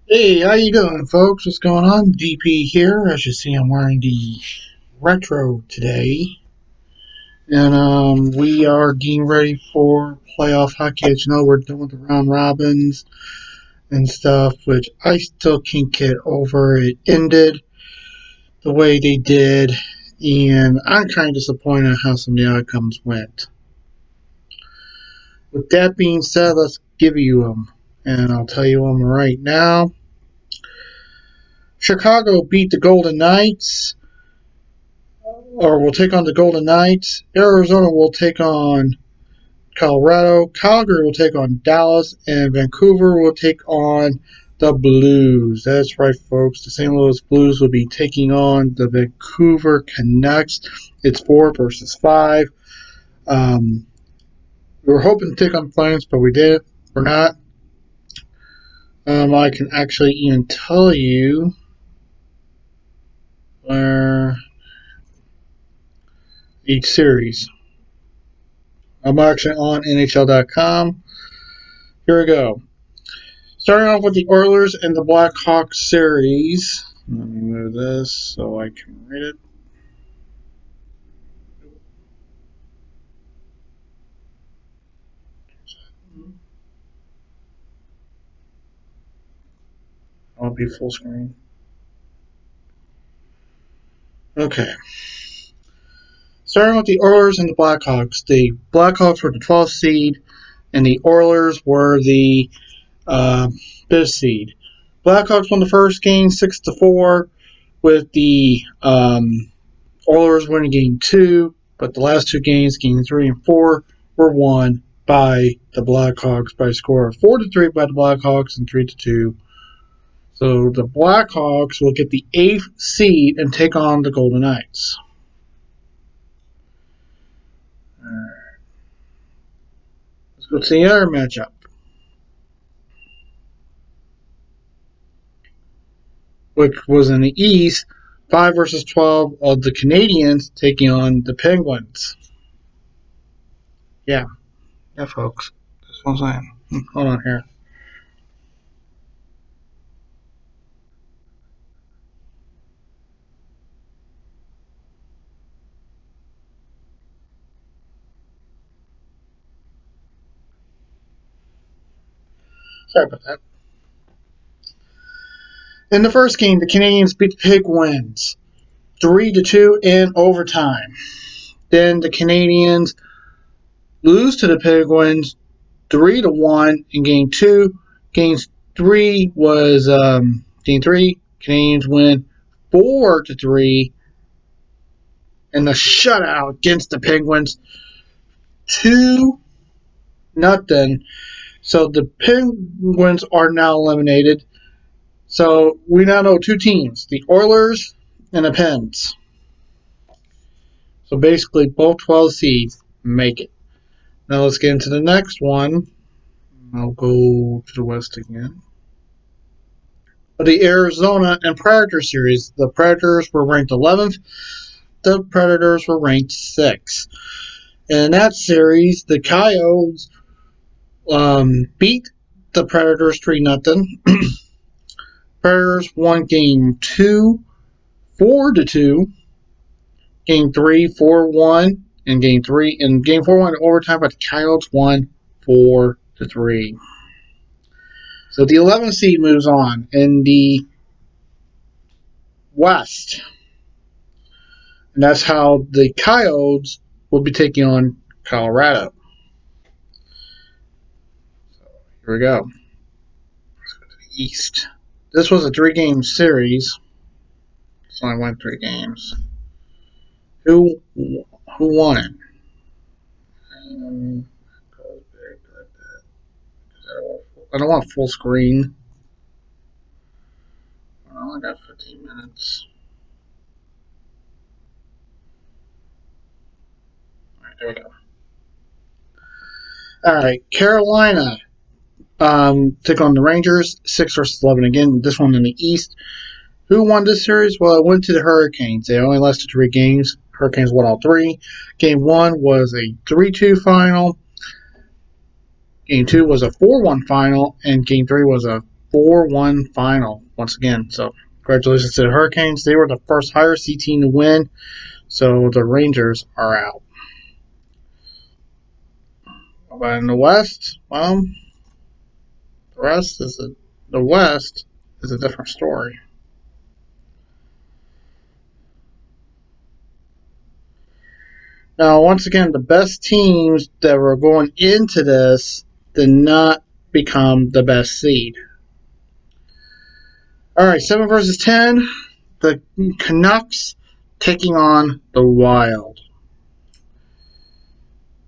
Hey, how you doing, folks? What's going on? DP here. As you see, I'm wearing the retro today, and we are getting ready for playoff hockey. As you know, we're doing the round robins and stuff, which I still can't get over. It ended the way they did, and I'm kind of disappointed how some of the outcomes went. With that being said, let's give you them, and I'll tell you them right now. Chicago beat the Golden Knights. Or will take on the Golden Knights. Arizona will take on Colorado. Calgary will take on Dallas. And Vancouver will take on the Blues. That's right, folks. The St. Louis Blues will be taking on the Vancouver Canucks. It's 4 versus 5. We were hoping to take on Flames, but we didn't. We're not. I can actually even tell you where each series. I'm actually on NHL.com. Here we go. Starting off with the Oilers and the Blackhawks series. Let me move this so I can read it. I'll be full screen. Okay. Starting with the Oilers and the Blackhawks. The Blackhawks were the 12th seed, and the Oilers were the 5th seed. Blackhawks won the first game 6-4, with the Oilers winning game 2, but the last two games, game 3 and 4, were won by the Blackhawks by a score of 4-3 by the Blackhawks and 3-2. So the Blackhawks will get the 8th seed and take on the Golden Knights. Alright. Let's go to the other matchup. Which was in the East, 5 versus 12 of the Canadiens taking on the Penguins. Yeah, folks. That's what I'm saying. Hold on here. Sorry about that. In the first game, the Canadiens beat the Penguins 3-2 in overtime. Then the Canadiens lose to the Penguins 3-1 in game 2. Game 3 was game 3. Canadiens win 4-3 in the shutout against the Penguins 2-0. So the Penguins are now eliminated. So we now know two teams, the Oilers and the Pens. So basically both 12 seeds make it. Now let's get into the next one. I'll go to the West again. The Arizona and Predator series. The Predators were ranked 11th. The Predators were ranked 6th. In that series, the Coyotes beat the Predators 3-0. Predators won game 2 4-2. Game 3 4-1. And game 4 went overtime, but the Coyotes won 4-3. So the 11th seed moves on in the West. And that's how the Coyotes will be taking on Colorado. So here we go. Let's go to the East. This was a 3-game series. So I went 3 games. Who won it? I don't want full screen. I only got 15 minutes. Alright, there we go. Alright, Carolina took on the Rangers, 6 versus 11 again. This one in the East. Who won this series? Well, it went to the Hurricanes. They only lasted 3 games. Hurricanes won all 3. Game 1 was a 3-2 final. Game 2 was a 4-1 final. And Game 3 was a 4-1 final once again. So congratulations to the Hurricanes. They were the first higher seed team to win. So the Rangers are out. But in the West, well, the West is a different story. Now, once again, the best teams that were going into this did not become the best seed. All right, 7 versus 10. The Canucks taking on the Wild.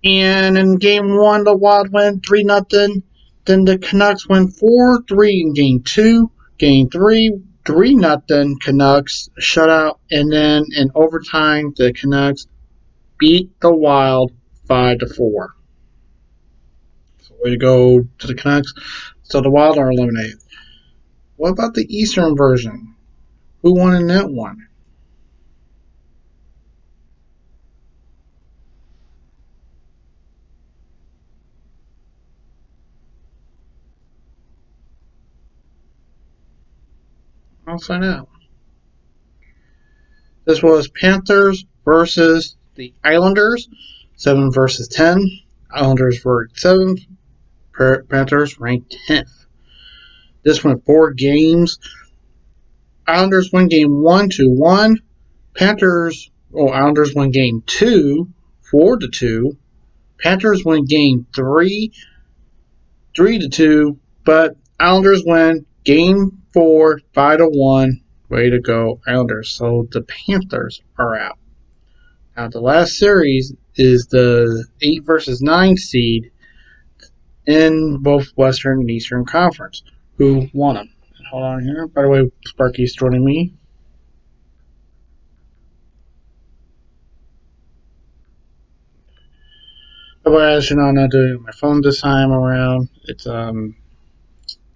And in game 1, the Wild went 3-0. Then the Canucks went 4-3 in game 2. Game 3, 3-0 Canucks shutout. And then in overtime, the Canucks beat the Wild 5-4. So way to go to the Canucks. So the Wild are eliminated. What about the Eastern version? Who won in that one? I'll find out. This was Panthers versus the Islanders. 7 versus 10. Islanders were 7th. Panthers ranked 10th. This went 4 games. Islanders won game 1 2-1. Islanders won game 2 4-2. Panthers win game 3 3-2. But Islanders win game 4 5-1. Way to go, Islanders. So the Panthers are out. Now, the last series is the 8 versus 9 seed in both Western and Eastern Conference. Who won them? Hold on here. By the way, Sparky's joining me. But as you know, I'm not doing my phone this time around. It's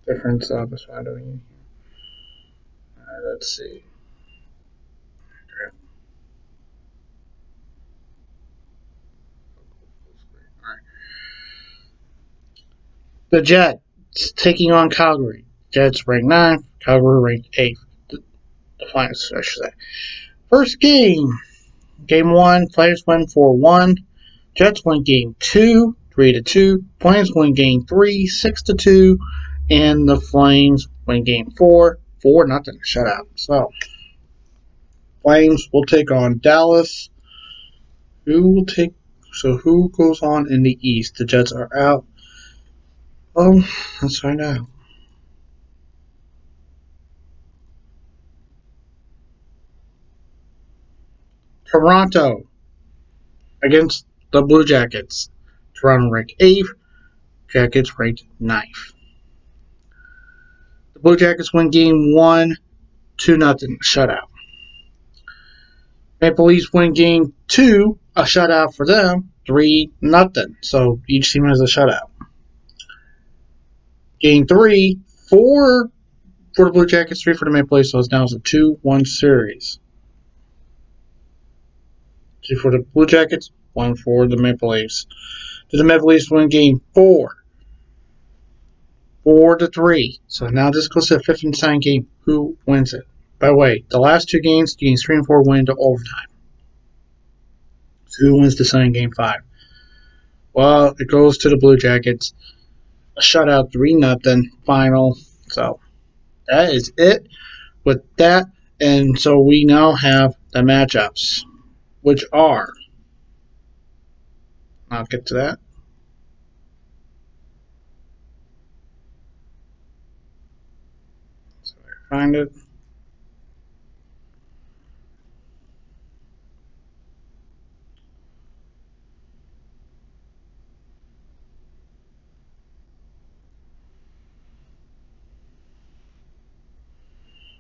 different stuff. That's what I'm doing. Alright, let's see. The Jets taking on Calgary. Jets ranked 9th, Calgary ranked 8th. The Flames, I should say. First game. Game 1, Flames win 4-1. Jets win game 2, 3-2. Flames win game 3, 6-2. And the Flames win game 4, 4-0 shutout. So, Flames will take on Dallas. Who goes on in the East? The Jets are out. Oh, let's find out. Toronto against the Blue Jackets. Toronto ranked 8th. Jackets ranked 9th. The Blue Jackets win game 1, 2-0 shutout. Maple Leafs win game 2, a shutout for them, 3-0. So each team has a shutout. Game 3, 4 for the Blue Jackets, 3 for the Maple Leafs, so it's now a 2-1 series. 2 for the Blue Jackets, 1 for the Maple Leafs. Did the Maple Leafs win game 4? 4-3. So now this goes to the 5th and 9th game. Who wins it? By the way, the last 2 games 3 and 4 went into overtime. So who wins the sign game 5? Well, it goes to the Blue Jackets. A shutout, 3-0 final. So that is it with that. And so we now have the matchups, which are, I'll get to that. So I find it.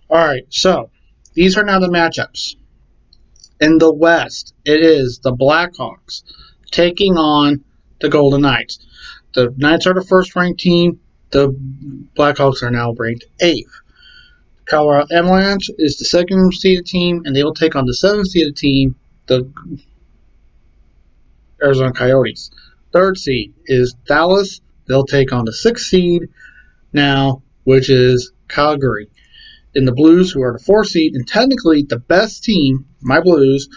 All right, so these are now the matchups. In the West, it is the Blackhawks taking on the Golden Knights. The Knights are the first-ranked team. The Blackhawks are now ranked 8th. Colorado Avalanche is the second-seeded team, and they will take on the 7th-seeded team, the Arizona Coyotes. Third seed is Dallas. They'll take on the 6th seed. Now, which is Calgary. And the Blues, who are the 4th seed and technically the best team, my Blues,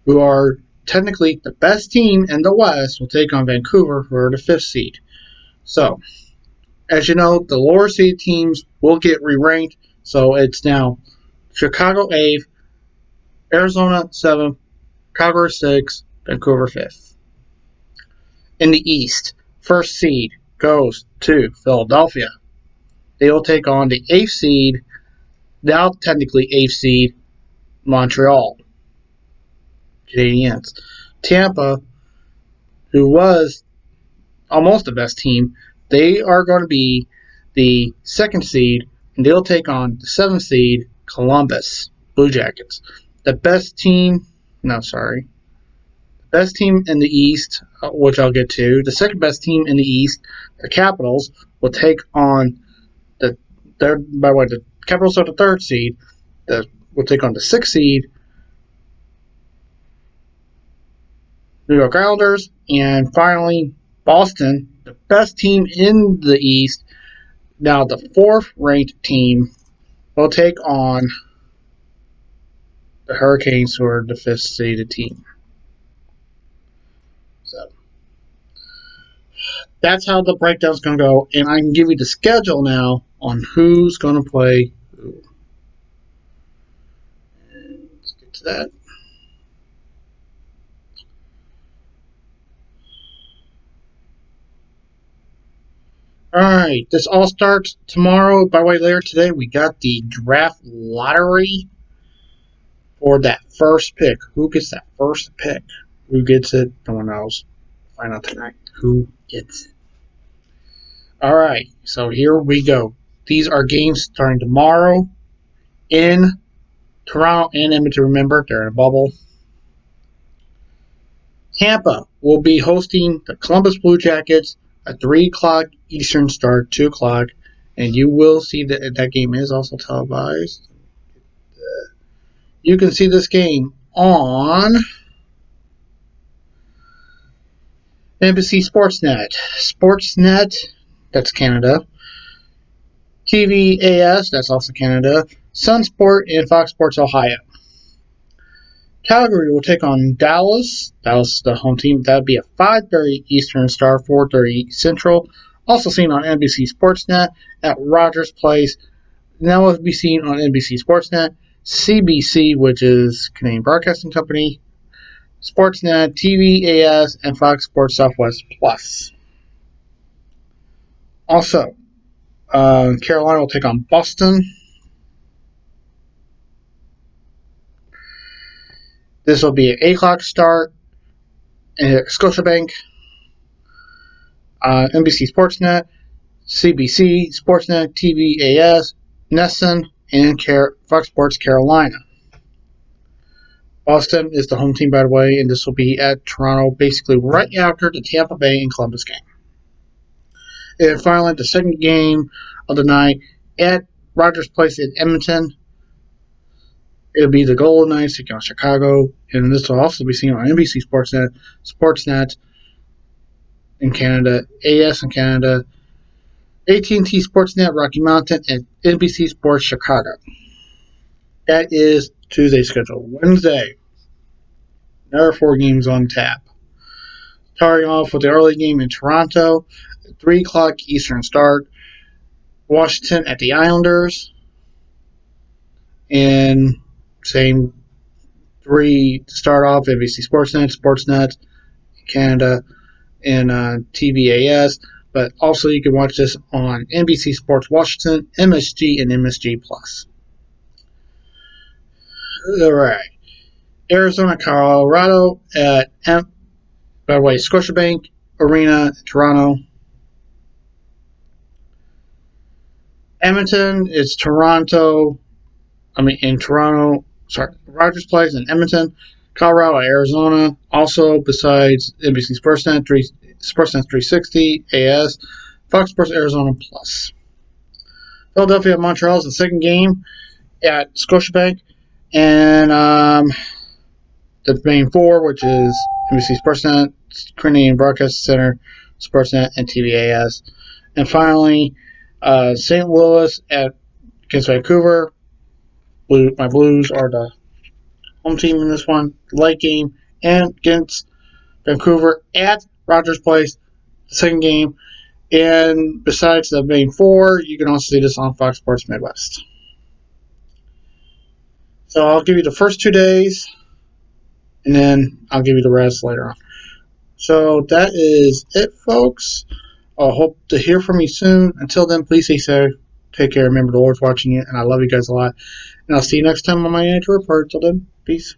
who are technically the best team in the West, will take on Vancouver, who are the 5th seed. So, as you know, the lower seed teams will get re-ranked. So it's now Chicago 8th, Arizona 7th, Calgary 6th, Vancouver 5th. In the East, 1st seed goes to Philadelphia. They will take on the 8th seed, now technically 8th seed, Montreal Canadiens. Tampa, who was almost the best team, they are going to be the 2nd seed, and they'll take on the 7th seed, Columbus Blue Jackets. The best team in the East, which I'll get to, the second best team in the East, the Capitals, will take on the Capitals are the 3rd seed, will take on the 6th seed, New York Islanders, and finally, Boston, the best team in the East, now the 4th ranked team, will take on the Hurricanes, who are the 5th seeded team. So that's how the breakdown's going to go, and I can give you the schedule now on who's going to play who. And let's get to that. Alright, this all starts tomorrow. By the way, later today, we got the draft lottery for that first pick. Who gets that first pick? Who gets it? No one knows. Find out tonight who gets it. Alright, so here we go. These are games starting tomorrow in Toronto and Edmonton. Remember, they're in a bubble. Tampa will be hosting the Columbus Blue Jackets at 3 o'clock Eastern start, 2 o'clock. And you will see that game is also televised. You can see this game on NBC Sportsnet. Sportsnet, that's Canada. TVAS, that's also Canada. Sunsport and Fox Sports Ohio. Calgary will take on Dallas. Dallas is the home team. That would be a 5:30 Eastern start, 4:30 Central. Also seen on NBC Sportsnet at Rogers Place. Now will be seen on NBC Sportsnet, CBC, which is Canadian Broadcasting Company, Sportsnet, TVAS, and Fox Sports Southwest Plus. Also, Carolina will take on Boston. This will be an 8 o'clock start at Scotiabank, NBC Sportsnet, CBC, Sportsnet, TVAS, Nesson, and Fox Sports Carolina. Boston is the home team, by the way, and this will be at Toronto, basically right after the Tampa Bay and Columbus game. And finally, the second game of the night at Rogers Place in Edmonton. It'll be the Golden Knights taking on Chicago, and this will also be seen on NBC Sportsnet, Sportsnet in Canada, AS in Canada, AT&T Sportsnet Rocky Mountain, and NBC Sports Chicago. That is Tuesday's schedule. Wednesday, another 4 games on tap. Starting off with the early game in Toronto, 3 o'clock Eastern start. Washington at the Islanders. And same 3 to start off, NBC Sportsnet, Sportsnet, Canada, and TVAS. But also you can watch this on NBC Sports Washington, MSG, and MSG Plus. All right. Arizona, Colorado at, by the way, Scotiabank Arena, Toronto. Edmonton is Rogers Place in Edmonton. Colorado, Arizona. Also, besides NBC Sportsnet, Sportsnet 360, AS, Fox Sports Arizona Plus. Philadelphia, Montreal is the second game at Scotiabank. And the main 4, which is NBC Sportsnet, Canadian Broadcasting Center, Sportsnet, and TVAS. And finally, St. Louis against Vancouver. My Blues are the home team in this one. Light game, and against Vancouver at Rogers Place, the second game. And besides the main four, you can also see this on Fox Sports Midwest. So I'll give you the first 2 days, and then I'll give you the rest later on. So that is it, folks. I hope to hear from you soon. Until then, please stay safe. Take care. Remember, the Lord's watching you, and I love you guys a lot. And I'll see you next time on my NHL Report. Till then, peace.